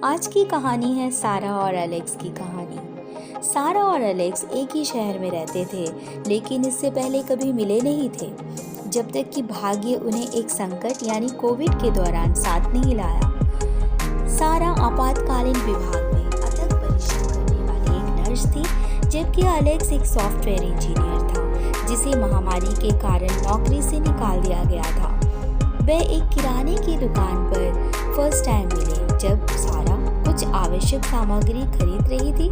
आज की कहानी है सारा और एलेक्स की कहानी। सारा और एलेक्स एक ही शहर में रहते थे, लेकिन इससे पहले कभी मिले नहीं थे, जब तक कि भाग्य उन्हें एक संकट यानी कोविड के दौरान साथ नहीं लाया। सारा आपातकालीन विभाग में अथक परिश्रम करने वाली एक नर्स थी, जबकि एलेक्स एक सॉफ्टवेयर इंजीनियर था, जिसे महामारी के कारण नौकरी से निकाल दिया गया था। वह एक किराने की दुकान पर फर्स्ट टाइम मिले। जब सारा कुछ आवश्यक सामग्री खरीद रही थी,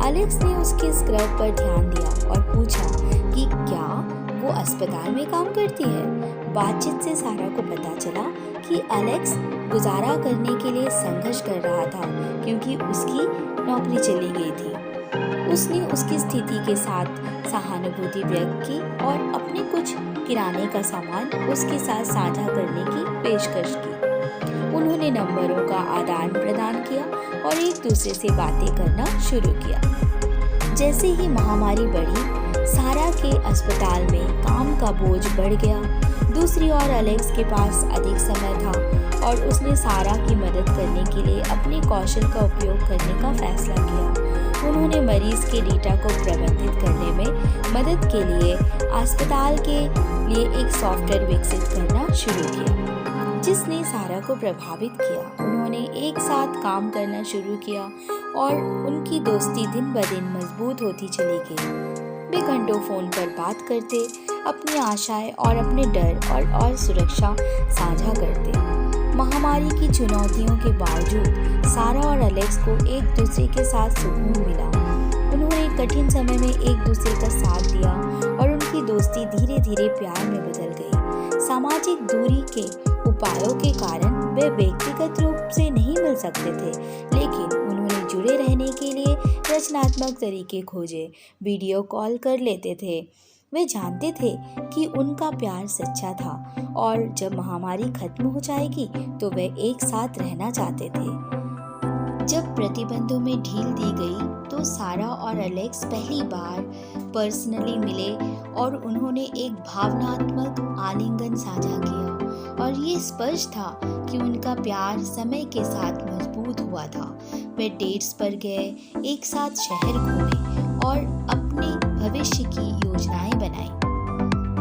एलेक्स ने उसके स्क्रब पर ध्यान दिया और पूछा कि क्या वो अस्पताल में काम करती है। बातचीत से सारा को पता चला कि एलेक्स गुजारा करने के लिए संघर्ष कर रहा था, क्योंकि उसकी नौकरी चली गई थी। उसने उसकी स्थिति के साथ सहानुभूति व्यक्त की और अपने कुछ किराने का सामान उसके साथ साझा करने की पेशकश की। उन्होंने नंबरों का आदान प्रदान किया और एक दूसरे से बातें करना शुरू किया। जैसे ही महामारी बढ़ी, सारा के अस्पताल में काम का बोझ बढ़ गया। दूसरी ओर एलेक्स के पास अधिक समय था और उसने सारा की मदद करने के लिए अपने कौशल का उपयोग करने का फैसला किया। उन्होंने मरीज के डेटा को प्रबंधित करने में मदद के लिए अस्पताल के लिए एक सॉफ्टवेयर विकसित करना शुरू किया, जिसने सारा को प्रभावित किया। उन्होंने एक साथ काम करना शुरू किया और उनकी दोस्ती दिन ब दिन मजबूत होती चली गई। वे घंटों फोन पर बात करते, अपनी आशाएं और अपने डर और सुरक्षा साझा करते। महामारी की चुनौतियों के बावजूद सारा और एलेक्स को एक दूसरे के साथ सुकून मिला। उन्होंने कठिन समय में एक दूसरे का साथ दिया और उनकी दोस्ती धीरे धीरे प्यार में बदल गई। सामाजिक दूरी के उपायों के कारण वे व्यक्तिगत रूप से नहीं मिल सकते थे, लेकिन उन्होंने जुड़े रहने के लिए रचनात्मक तरीके खोजे। वीडियो कॉल कर लेते थे। वे जानते थे कि उनका प्यार सच्चा था और जब महामारी खत्म हो जाएगी तो वे एक साथ रहना चाहते थे। जब प्रतिबंधों में ढील दी गई तो सारा और एलेक्स पहली बार पर्सनली मिले और उन्होंने एक भावनात्मक आलिंगन साझा किया और ये स्पष्ट था कि उनका प्यार समय के साथ मजबूत हुआ था। वे डेट्स पर गए, एक साथ शहर घूमे और अपने भविष्य की योजनाएं बनाई।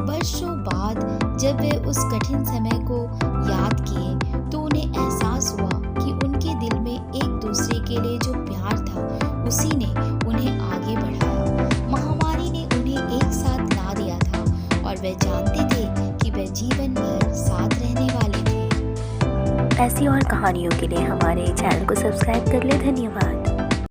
वर्षों बाद जब वे उस कठिन समय को याद किए तो उन्हें एहसास हुआ कि उनके दिल में एक दूसरे के लिए जो प्यार था, उसी ने उन्हें आगे बढ़ाया। महामारी ने उन्हें एक साथ ला दिया था और वे जानते थे कि वे जीवन भर साथ रहने वाले थे। ऐसी और कहानियों के लिए हमारे चैनल को सब्सक्राइब कर ले। धन्यवाद।